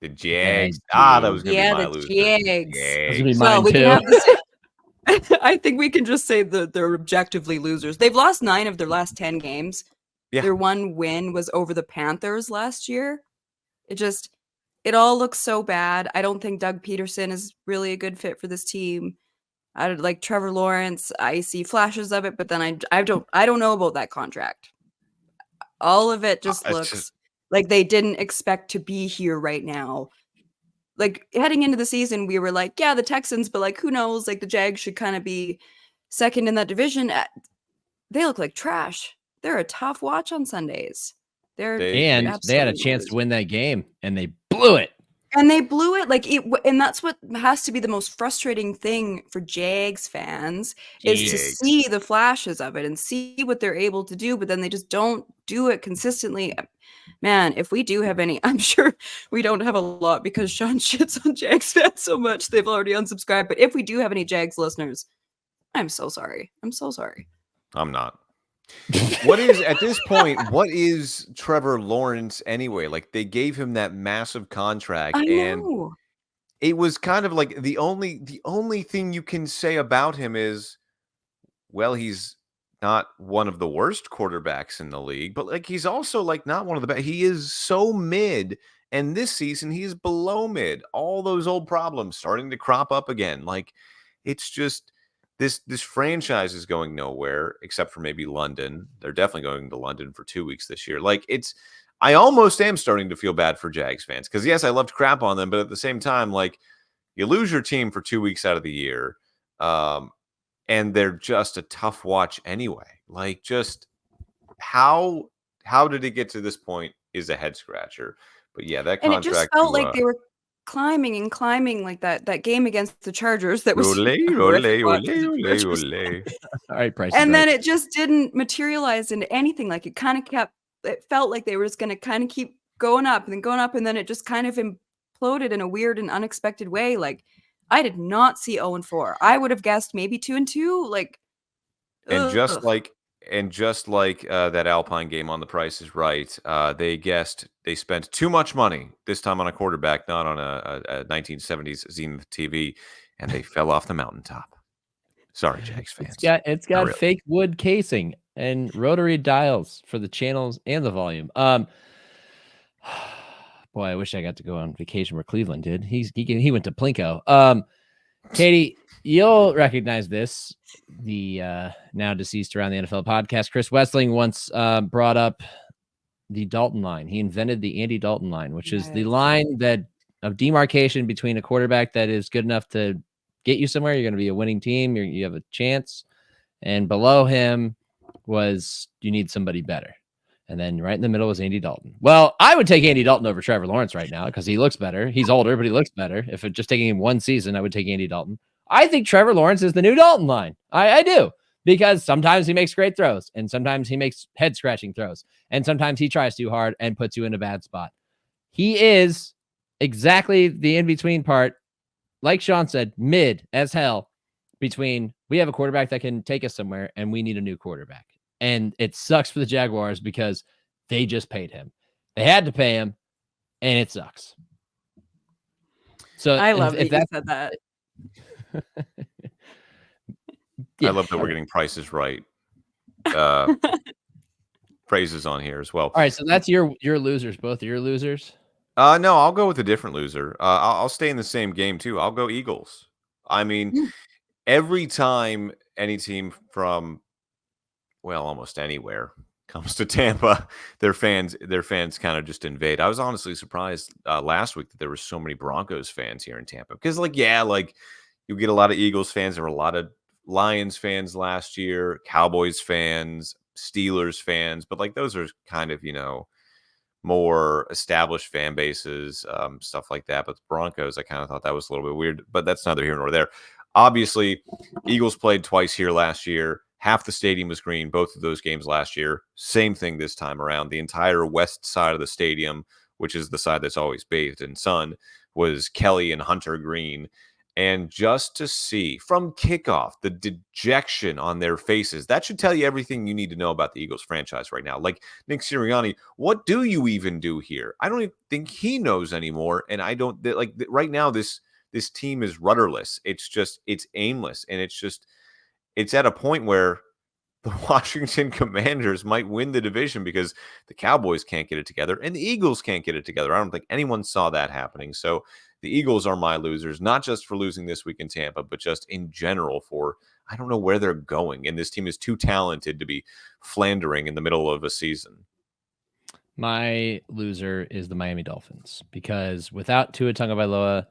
The Jags. That was going to be my the loser. Jags. That's gonna be mine too. I think we can just say that they're objectively losers. They've lost 9 of their last 10 games. Yeah. Their one win was over the Panthers last year. It all looks so bad. I don't think Doug Peterson is really a good fit for this team. I like Trevor Lawrence. I see flashes of it, but then I don't know about that contract. All of it just looks like they didn't expect to be here right now. Like heading into the season, we were like, yeah, the Texans, but like, who knows? Like the Jags should kind of be second in that division. They look like trash. They're a tough watch on Sundays. They had a chance to win that game, and they blew it. And they blew it. And that's what has to be the most frustrating thing for Jags fans is to see the flashes of it and see what they're able to do, but then they just don't do it consistently. Man, if we do have any, I'm sure we don't have a lot because Sean shits on Jags fans so much they've already unsubscribed. But if we do have any Jags listeners, I'm so sorry. I'm so sorry. I'm not. What is at this point? What is Trevor Lawrence anyway? Like they gave him that massive contract, and it was kind of like the only thing you can say about him is, well, he's not one of the worst quarterbacks in the league, but like he's also like not one of the best. He is so mid, and this season he is below mid. All those old problems starting to crop up again. Like It's just this franchise is going nowhere except for maybe London. They're definitely going to London for 2 weeks this year. Like I almost am starting to feel bad for Jags fans because yes, I love to crap on them, but at the same time, like you lose your team for 2 weeks out of the year, and they're just a tough watch anyway. Like just how did it get to this point is a head scratcher. But yeah, that And contract. it just felt like they were climbing and climbing like that game against the Chargers that was horrific watch. All right, Price. And then it just didn't materialize into anything. Like it felt like they were just going to kind of keep going up and then going up, and then it just kind of imploded in a weird and unexpected way. Like I did not see 0-4. I would have guessed maybe 2-2. Like, and just like that Alpine game on The Price is Right, they spent too much money this time on a quarterback, not on a 1970s Zenith TV, and they fell off the mountaintop. Sorry, Jags fans. It's got fake wood casing and rotary dials for the channels and the volume. Boy, I wish I got to go on vacation where Cleveland did. He went to Plinko. Katie, you'll recognize this. The now deceased Around the NFL podcast, Chris Wessling, once brought up the Dalton line. He invented the Andy Dalton line, which is the line of demarcation between a quarterback that is good enough to get you somewhere. You're going to be a winning team. You have a chance. And below him was you need somebody better. And then right in the middle was Andy Dalton. Well, I would take Andy Dalton over Trevor Lawrence right now because he looks better. He's older, but he looks better. If it just taking him one season, I would take Andy Dalton. I think Trevor Lawrence is the new Dalton line. I do, because sometimes he makes great throws and sometimes he makes head scratching throws and sometimes he tries too hard and puts you in a bad spot. He is exactly the in-between part. Like Sean said, mid as hell between we have a quarterback that can take us somewhere and we need a new quarterback. And it sucks for the Jaguars because they just paid him. They had to pay him, and it sucks. So I love that you said that. I love that we're getting prices right. Phrases on here as well. All right, so that's your losers. Both of your losers. No, I'll go with a different loser. I'll stay in the same game too. I'll go Eagles. I mean, every time any team from almost anywhere comes to Tampa, their fans kind of just invade. I was honestly surprised last week that there were so many Broncos fans here in Tampa because, you get a lot of Eagles fans. There were a lot of Lions fans last year, Cowboys fans, Steelers fans, but those are kind of more established fan bases, stuff like that. But the Broncos, I kind of thought that was a little bit weird, but that's neither here nor there. Obviously, Eagles played twice here last year. Half the stadium was green, both of those games last year. Same thing this time around. The entire west side of the stadium, which is the side that's always bathed in sun, was Kelly and Hunter green. And just to see from kickoff the dejection on their faces, that should tell you everything you need to know about the Eagles franchise right now. Like Nick Sirianni, what do you even do here? I don't even think he knows anymore. And I don't right now, this team is rudderless. It's aimless. And it's at a point where the Washington Commanders might win the division because the Cowboys can't get it together and the Eagles can't get it together. I don't think anyone saw that happening. So the Eagles are my losers, not just for losing this week in Tampa, but just in general for I don't know where they're going. And this team is too talented to be floundering in the middle of a season. My loser is the Miami Dolphins because without Tua Tagovailoa,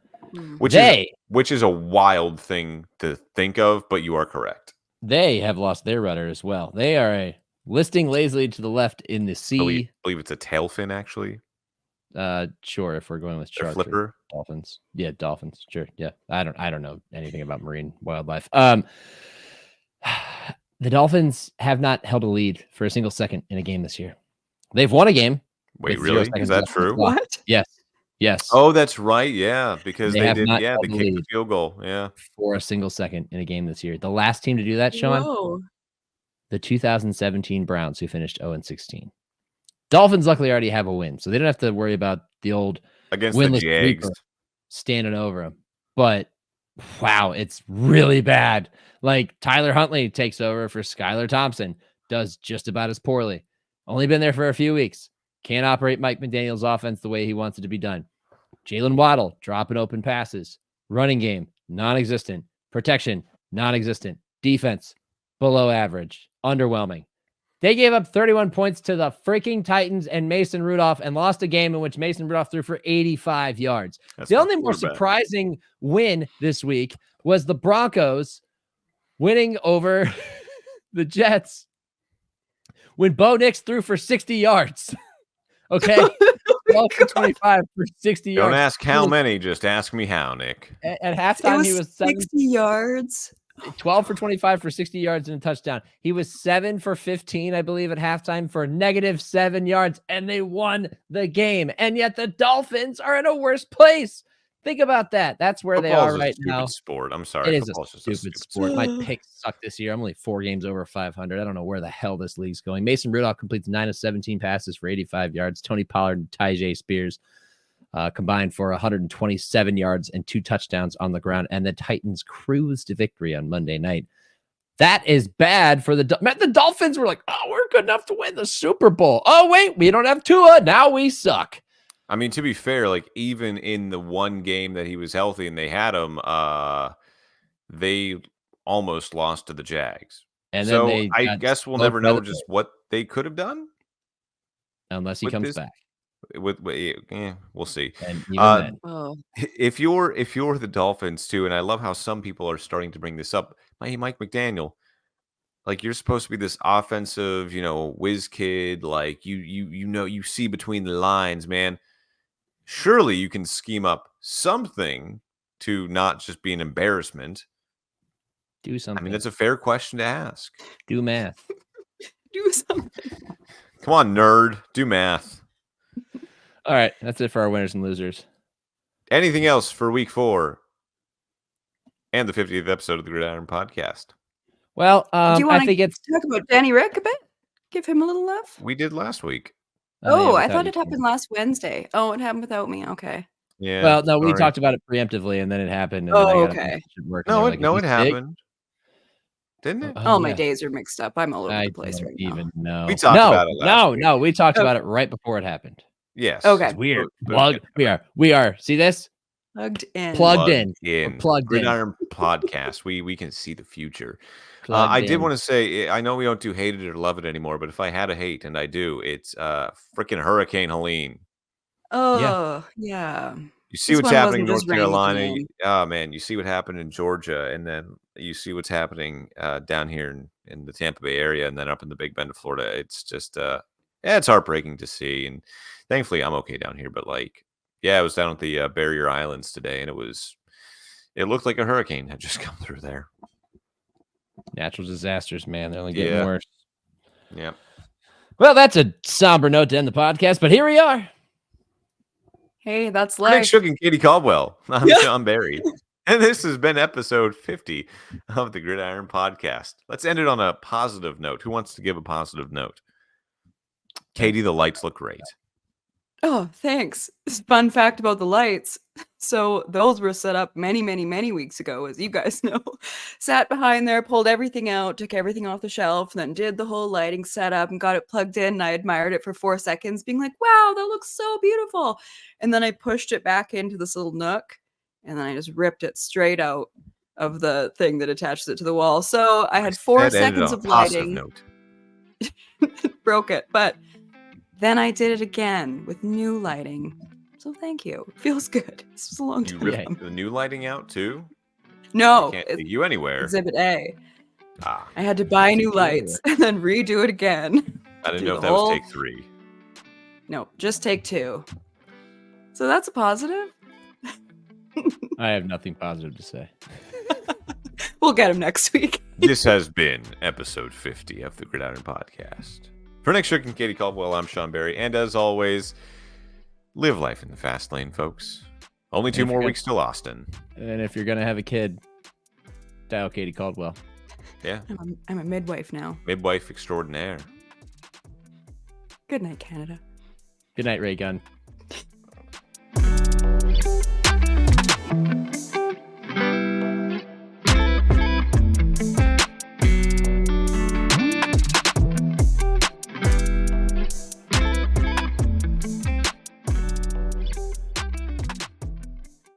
which is a wild thing to think of, but you are correct. They have lost their rudder as well. They are listing lazily to the left in the sea. I believe it's a tail fin, actually. Sure. If we're going with sharks, flipper, dolphins. Yeah, dolphins. Sure. Yeah, I don't know anything about marine wildlife. The Dolphins have not held a lead for a single second in a game this year. They've won a game. Wait, really? Is that true? What? Yes. Oh, that's right. Yeah, because they did. Yeah, they kicked the field goal. Yeah, for a single second in a game this year. The last team to do that, Sean, the 2017 Browns, who finished 0-16. Dolphins luckily already have a win, so they don't have to worry about the old against winless the Jags standing over them. But wow, it's really bad. Like Tyler Huntley takes over for Skylar Thompson, does just about as poorly. Only been there for a few weeks. Can't operate Mike McDaniel's offense the way he wants it to be done. Jalen Waddle dropping open passes. Running game non-existent. Protection, non-existent. Defense, below average. Underwhelming. They gave up 31 points to the freaking Titans and Mason Rudolph and lost a game in which Mason Rudolph threw for 85 yards. The only more surprising win this week was the Broncos winning over the Jets when Bo Nix threw for 60 yards. Okay? 12 for 25 for 60 yards. Don't ask how many, just ask me how, Nick. At halftime, he was 60 yards. 12 for 25 for 60 yards and a touchdown. He was 7 for 15, I believe, at halftime for -7 yards, and they won the game. And yet the Dolphins are in a worse place. Think about that. That's where they are right now. Sport. I'm sorry. It is a stupid sport. My picks suck this year. I'm only 4 games over 500. I don't know where the hell this league's going. Mason Rudolph completes 9 of 17 passes for 85 yards. Tony Pollard and Tyjae Spears combined for 127 yards and 2 touchdowns on the ground, and the Titans cruised to victory on Monday night. That is bad for the Dolphins. Were like, oh, we're good enough to win the Super Bowl. Oh, wait, we don't have Tua. Now we suck. I mean, to be fair, like even in the one game that he was healthy and they had him, they almost lost to the Jags. And so then I guess we'll never know just what they could have done. Unless he comes back. We'll see. And even then. If you're the Dolphins too, and I love how some people are starting to bring this up. Hey, Mike McDaniel, like you're supposed to be this offensive, whiz kid. Like you see between the lines, man. Surely you can scheme up something to not just be an embarrassment. Do something. I mean, that's a fair question to ask. Do math. Do something. Come on, nerd. Do math. All right, that's it for our winners and losers. Anything else for week 4 and the 50th episode of the Gridiron Podcast? Well, do you I think it's talk about Danny Rick a bit. Give him a little love. We did last week. Oh, I thought it happened last Wednesday. Oh, it happened without me. Okay. Yeah. Well, no, we talked about it preemptively, and then it happened. And okay. No, it happened. Didn't it? Oh, my days are mixed up. I'm all over the place right now. Even know. We talked about it last week. No, we talked about it right before it happened. Yes. Okay. It's weird. We are. See this? Plugged in. Plugged in. Gridiron Podcast. We can see the future. I did want to say, I know we don't do hate it or love it anymore, but if I had a hate, and I do, it's freaking Hurricane Helene. Oh, yeah. You see what's happening in North Carolina. Oh, man, you see what happened in Georgia, and then you see what's happening down here in the Tampa Bay area, and then up in the Big Bend of Florida. It's just, it's heartbreaking to see. And thankfully, I'm okay down here. But, I was down at the Barrier Islands today, and it looked like a hurricane had just come through there. Natural disasters, man. They're only getting worse. Yeah. Well, that's a somber note to end the podcast, but here we are. Hey, that's Nick Shook and Katie Caldwell. I'm Sean Barie. And this has been episode 50 of the Gridiron Podcast. Let's end it on a positive note. Who wants to give a positive note? Katie, the lights look great. Oh, thanks. Fun fact about the lights. So those were set up many, many, many weeks ago, as you guys know. Sat behind there, pulled everything out, took everything off the shelf, then did the whole lighting setup and got it plugged in. And I admired it for 4 seconds, being like, wow, that looks so beautiful. And then I pushed it back into this little nook, and then I just ripped it straight out of the thing that attaches it to the wall. So I had 4 seconds of lighting. Broke it, but then I did it again with new lighting. So thank you. It feels good. This was a long time. You ripped the new lighting out too? No. I can't see you anywhere. Exhibit A. I had to buy new lights and then redo it again. I didn't know if that was take 3. No, just take 2. So that's a positive. I have nothing positive to say. We'll get him next week. This has been episode 50 of the Gridiron Podcast. For Nick Shook and Katie Caldwell, I'm Sean Barie. And as always, live life in the fast lane, folks. Only 2 more weeks till Austin. And if you're going to have a kid, dial Katie Caldwell. Yeah. I'm a midwife now. Midwife extraordinaire. Good night, Canada. Good night, Ray Gunn.